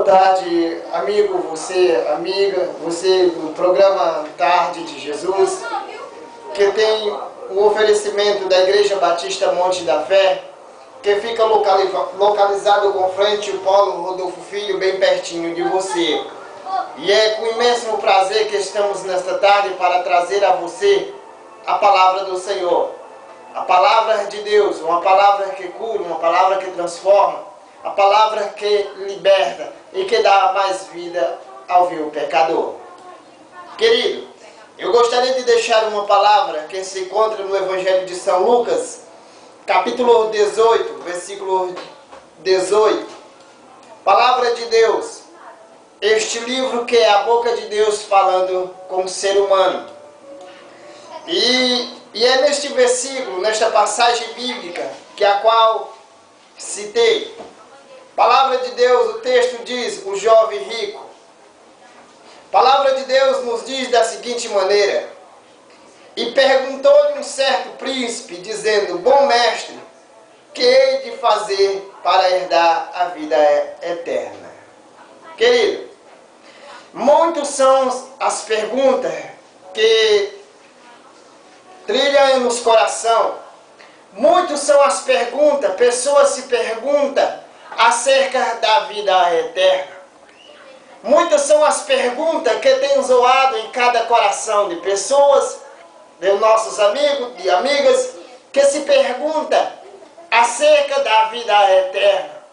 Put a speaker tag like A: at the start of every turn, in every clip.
A: Boa tarde, amigo, você, amiga, você do programa Tarde de Jesus, que tem o oferecimento da Igreja Batista Monte da Fé, que fica localizado com frente ao Polo Rodolfo Filho, bem pertinho de você. E é com imenso prazer que estamos nesta tarde para trazer a você a palavra do Senhor. A palavra de Deus, uma palavra que cura, uma palavra que transforma, a palavra que liberta e que dá mais vida ao vil pecador. Querido, eu gostaria de deixar uma palavra que se encontra no Evangelho de São Lucas, capítulo 18, versículo 18. Palavra de Deus, este livro que é a boca de Deus falando com o ser humano. E é neste versículo, nesta passagem bíblica, que a qual citei. Palavra de Deus, o texto diz, o jovem rico. Palavra de Deus nos diz da seguinte maneira: e perguntou-lhe um certo príncipe, dizendo, bom mestre, que hei de fazer para herdar a vida eterna? Querido, muitas são as perguntas que trilham nos coração. Muitas são as perguntas, pessoas se perguntam acerca da vida eterna. Muitas são as perguntas que têm zoado em cada coração de pessoas, de nossos amigos e amigas, que se perguntam acerca da vida eterna,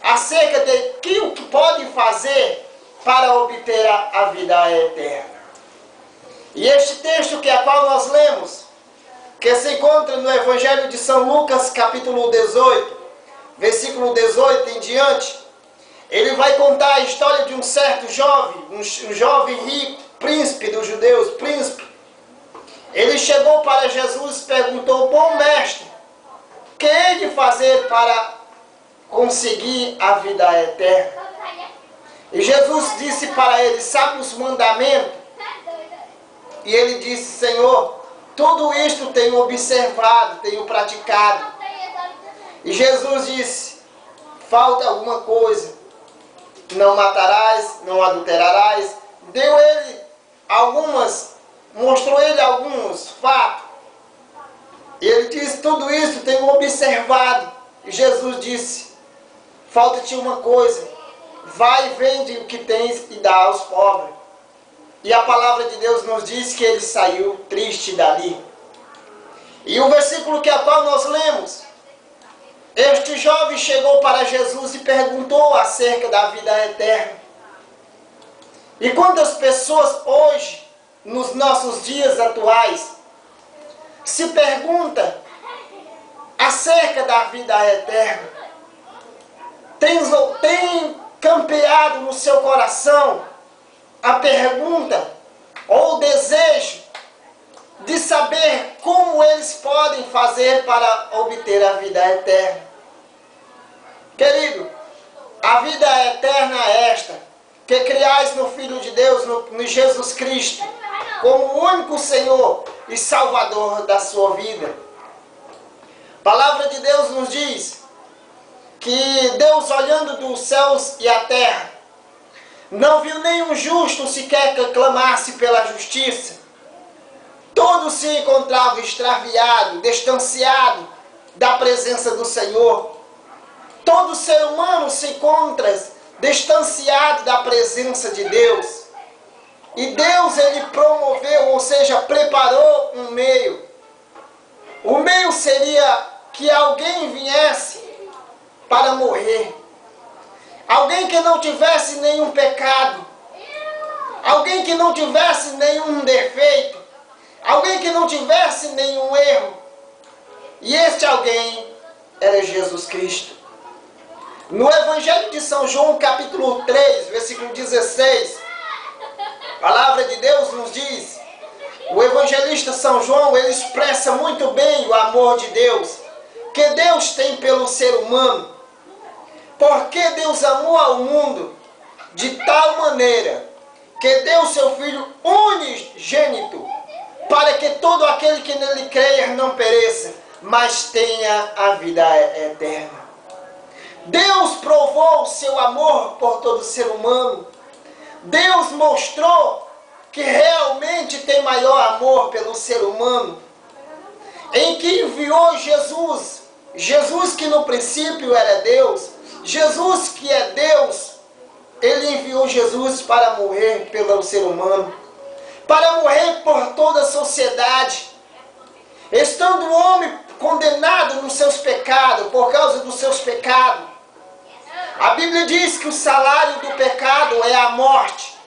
A: acerca de o que pode fazer para obter a vida eterna. E este texto que a qual nós lemos, que se encontra no Evangelho de São Lucas, capítulo 18, versículo 18 em diante, ele vai contar a história de um certo jovem, um jovem rico, príncipe dos judeus, príncipe. Ele chegou para Jesus e perguntou, bom mestre, o que hei de fazer para conseguir a vida eterna? E Jesus disse para ele, sabe os mandamentos? E ele disse, Senhor, tudo isto tenho observado, tenho praticado. E Jesus disse, falta alguma coisa, não matarás, não adulterarás. Mostrou ele alguns fatos. E ele disse, tudo isso tenho observado. E Jesus disse, falta-te uma coisa, vai e vende o que tens e dá aos pobres. E a palavra de Deus nos diz que ele saiu triste dali. E o versículo que a qual nós lemos, este jovem chegou para Jesus e perguntou acerca da vida eterna. E quantas pessoas hoje, nos nossos dias atuais, se perguntam acerca da vida eterna? Tem campeado no seu coração a pergunta ou o desejo de saber como eles podem fazer para obter a vida eterna. Querido, a vida eterna é esta, que criais no Filho de Deus, no Jesus Cristo, como o único Senhor e Salvador da sua vida. A palavra de Deus nos diz que Deus, olhando dos céus e a terra, não viu nenhum justo sequer que clamasse pela justiça. Todos se encontravam extraviados, distanciados da presença do Senhor. Todo ser humano se encontra distanciado da presença de Deus. E Deus, ele promoveu, ou seja, preparou um meio. O meio seria que alguém viesse para morrer. Alguém que não tivesse nenhum pecado. Alguém que não tivesse nenhum defeito. Alguém que não tivesse nenhum erro. E este alguém era Jesus Cristo. No Evangelho de São João, capítulo 3, versículo 16, a palavra de Deus nos diz, o evangelista São João, ele expressa muito bem o amor de Deus, que Deus tem pelo ser humano. Porque Deus amou ao mundo de tal maneira que deu seu Filho unigênito, para que todo aquele que nele creia não pereça, mas tenha a vida eterna. Deus provou o seu amor por todo ser humano. Deus mostrou que realmente tem maior amor pelo ser humano, em que enviou Jesus. Jesus que no princípio era Deus. Jesus que é Deus. Ele enviou Jesus para morrer pelo ser humano, para morrer por toda a sociedade. Estando o homem condenado nos seus pecados, por causa dos seus pecados. A Bíblia diz que o salário do pecado é a morte,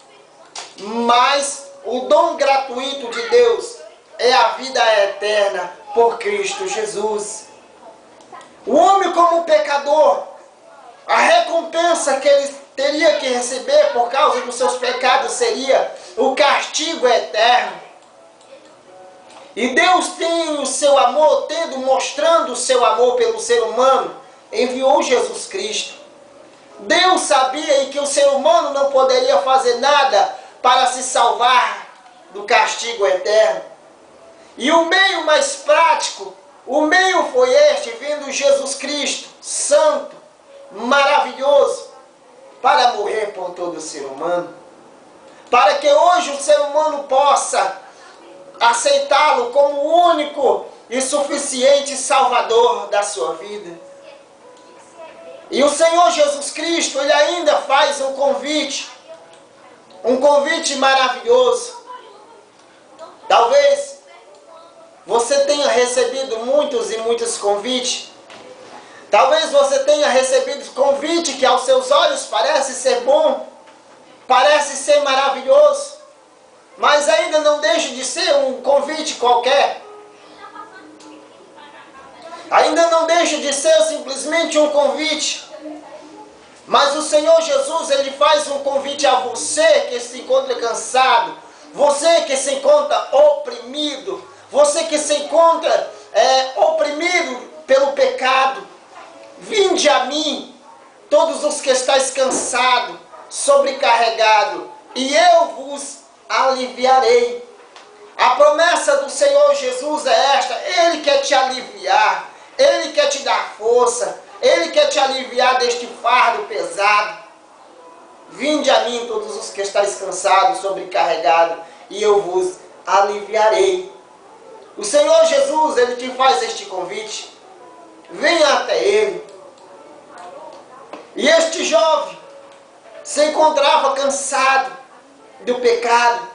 A: mas o dom gratuito de Deus é a vida eterna por Cristo Jesus. O homem como pecador, a recompensa que ele teria que receber por causa dos seus pecados seria o castigo eterno. E Deus tem o seu amor, mostrando o seu amor pelo ser humano, enviou Jesus Cristo. Deus sabia que o ser humano não poderia fazer nada para se salvar do castigo eterno. E o meio mais prático, o meio foi este, vindo Jesus Cristo, santo, maravilhoso, para morrer por todo ser humano. Para que hoje o ser humano possa aceitá-lo como o único e suficiente Salvador da sua vida. E o Senhor Jesus Cristo, Ele ainda faz um convite maravilhoso. Talvez você tenha recebido muitos e muitos convites. Talvez você tenha recebido convite que aos seus olhos parece ser bom, parece ser maravilhoso, mas ainda não deixa de ser um convite qualquer. Ainda não deixa de ser simplesmente um convite. Mas o Senhor Jesus, Ele faz um convite a você que se encontra cansado, você que se encontra oprimido, você que se encontra oprimido pelo pecado. Vinde a mim, todos os que estáis cansados, sobrecarregados, e eu vos aliviarei. A promessa do Senhor Jesus é esta: Ele quer te aliviar, Ele quer te dar força, Ele quer te aliviar deste fardo pesado. Vinde a mim todos os que estáis cansados, sobrecarregados, e eu vos aliviarei. O Senhor Jesus, Ele te faz este convite. Venha até Ele. E este jovem se encontrava cansado do pecado.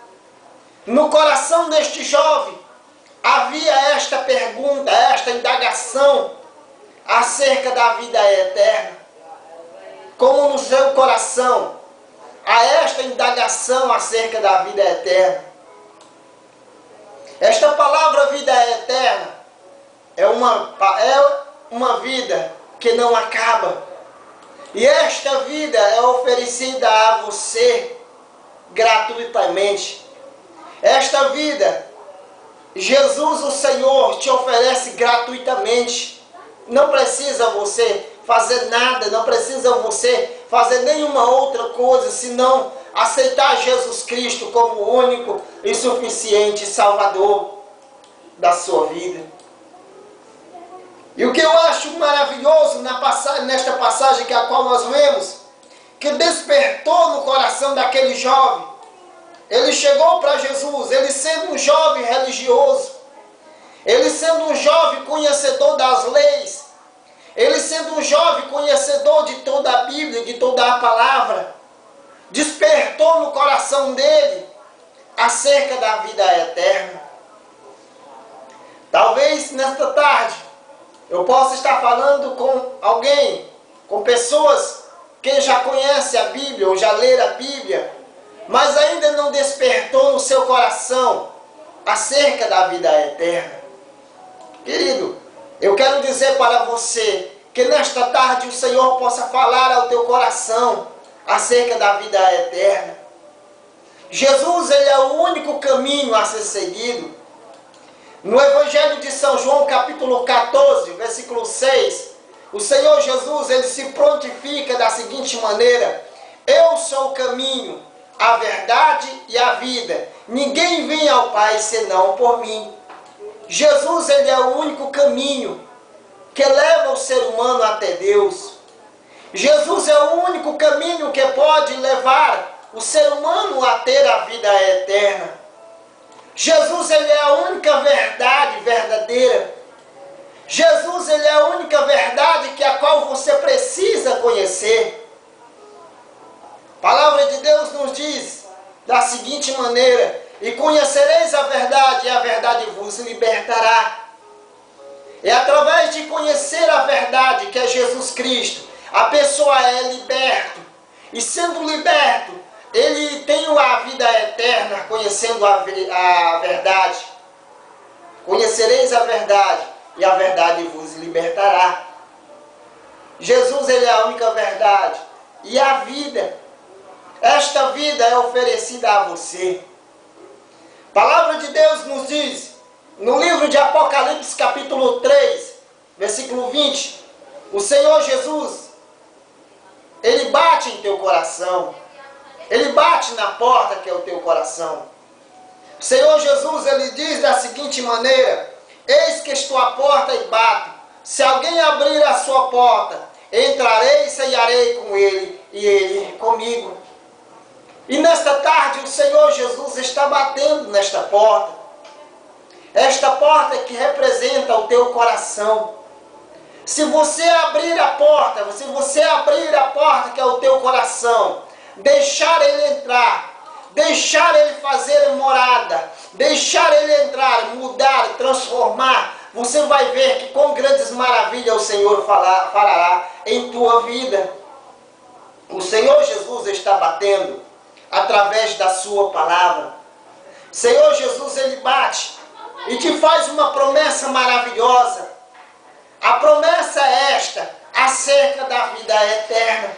A: No coração deste jovem havia esta pergunta, esta indagação acerca da vida eterna. Como no seu coração há esta indagação acerca da vida eterna. Esta palavra vida eterna é uma vida que não acaba. E esta vida é oferecida a você gratuitamente. Esta vida, Jesus o Senhor te oferece gratuitamente. Não precisa você fazer nada, não precisa você fazer nenhuma outra coisa, senão aceitar Jesus Cristo como o único e suficiente Salvador da sua vida. E o que eu acho maravilhoso nesta passagem que a qual nós lemos, que despertou no coração daquele jovem. Ele chegou para Jesus, ele sendo um jovem religioso, ele sendo um jovem conhecedor das leis, ele sendo um jovem conhecedor de toda a Bíblia, de toda a palavra, despertou no coração dele acerca da vida eterna. Talvez nesta tarde eu possa estar falando com alguém, com pessoas que já conhecem a Bíblia ou já leram a Bíblia, mas ainda não despertou no seu coração acerca da vida eterna. Querido, eu quero dizer para você que nesta tarde o Senhor possa falar ao teu coração acerca da vida eterna. Jesus, Ele é o único caminho a ser seguido. No Evangelho de São João, capítulo 14, versículo 6, o Senhor Jesus, Ele se prontifica da seguinte maneira: eu sou o caminho, a verdade e a vida. Ninguém vem ao Pai senão por mim. Jesus, Ele é o único caminho que leva o ser humano até Deus. Jesus é o único caminho que pode levar o ser humano a ter a vida eterna. Jesus, ele é a única verdade verdadeira. Jesus, ele é a única verdade que a qual você precisa conhecer. A palavra de Deus nos diz da seguinte maneira: e conhecereis a verdade, e a verdade vos libertará. É através de conhecer a verdade, que é Jesus Cristo, a pessoa é liberta. E sendo liberto, ele tem a vida eterna, conhecendo a verdade. Conhecereis a verdade, e a verdade vos libertará. Jesus, ele é a única verdade. E a vida, esta vida é oferecida a você. A palavra de Deus nos diz, no livro de Apocalipse, capítulo 3, versículo 20, o Senhor Jesus, ele bate em teu coração. Ele bate na porta que é o teu coração. O Senhor Jesus, ele diz da seguinte maneira: eis que estou à porta e bato. Se alguém abrir a sua porta, entrarei e cearei com ele, e ele comigo. E nesta tarde o Senhor Jesus está batendo nesta porta. Esta porta que representa o teu coração. Se você abrir a porta, se você abrir a porta que é o teu coração, deixar ele entrar, deixar ele fazer morada, deixar ele entrar, mudar, transformar, você vai ver que com grandes maravilhas o Senhor fará em tua vida. O Senhor Jesus está batendo através da sua palavra. O Senhor Jesus, ele bate e te faz uma promessa maravilhosa. A promessa é esta, acerca da vida eterna,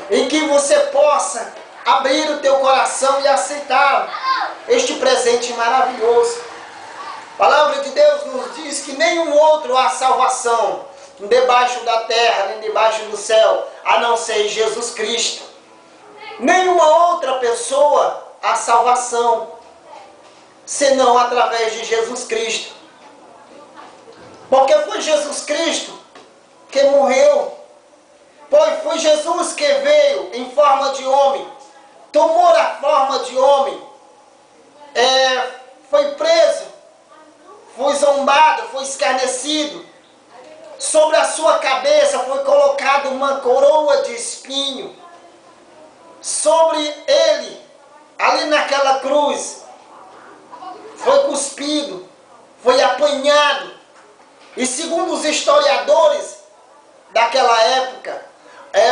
A: em que você possa abrir o teu coração e aceitar este presente maravilhoso. A palavra de Deus nos diz que nenhum outro há salvação debaixo da terra, nem debaixo do céu, a não ser Jesus Cristo. Nenhuma outra pessoa há salvação, senão através de Jesus Cristo. Porque foi Jesus Cristo que morreu. Foi Jesus que veio em forma de homem, tomou a forma de homem, foi preso, foi zombado, foi escarnecido. Sobre a sua cabeça foi colocada uma coroa de espinho. Sobre ele, ali naquela cruz, foi cuspido, foi apanhado. E segundo os historiadores daquela época,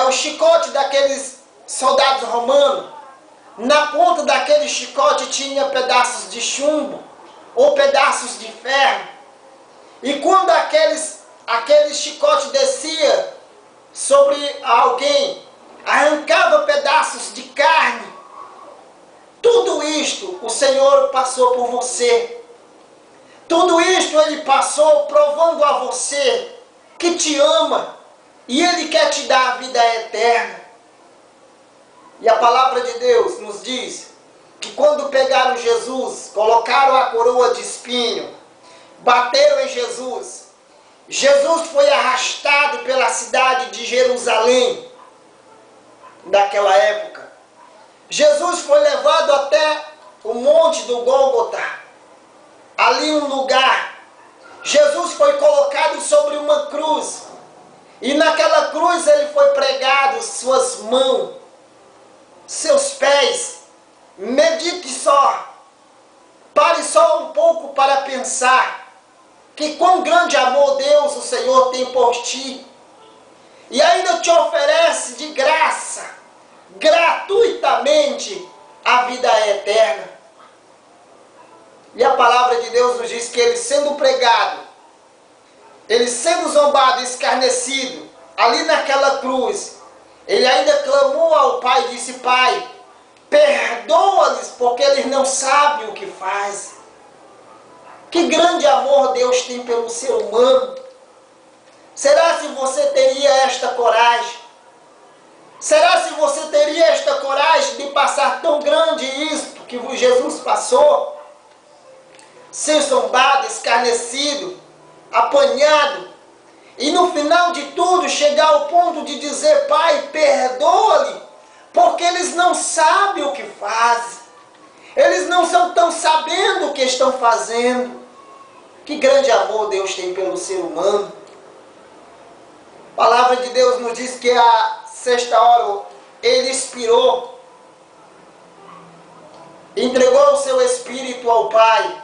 A: o chicote daqueles soldados romanos, na ponta daquele chicote tinha pedaços de chumbo ou pedaços de ferro. E quando aquele chicote descia sobre alguém, arrancava pedaços de carne. Tudo isto o Senhor passou por você. Tudo isto ele passou provando a você que te ama e ele quer te dar a vida eterna. E a palavra de Deus nos diz que quando pegaram Jesus, colocaram a coroa de espinho, bateram em Jesus, Jesus foi arrastado pela cidade de Jerusalém daquela época. Jesus foi levado até o monte do Gólgota. Ali um lugar, Jesus foi colocado sobre uma cruz. E naquela cruz ele foi pregado, suas mãos, seus pés. Medite só, pare só um pouco para pensar que quão grande amor Deus, o Senhor, tem por ti. E ainda te oferece de graça, gratuitamente, a vida eterna. E a palavra de Deus nos diz que ele sendo pregado, ele sendo zombado, escarnecido, ali naquela cruz, ele ainda clamou ao Pai e disse: Pai, perdoa-lhes, porque eles não sabem o que fazem. Que grande amor Deus tem pelo ser humano. Será se você teria esta coragem? Será se você teria esta coragem de passar tão grande isto que Jesus passou? Ser zombado, escarnecido, apanhado, E no final de tudo, chegar ao ponto de dizer: Pai, perdoa-lhe, porque eles não sabem o que fazem. Eles não estão sabendo o que estão fazendo. Que grande amor Deus tem pelo ser humano. A palavra de Deus nos diz que a sexta hora Ele expirou, entregou o seu Espírito ao Pai.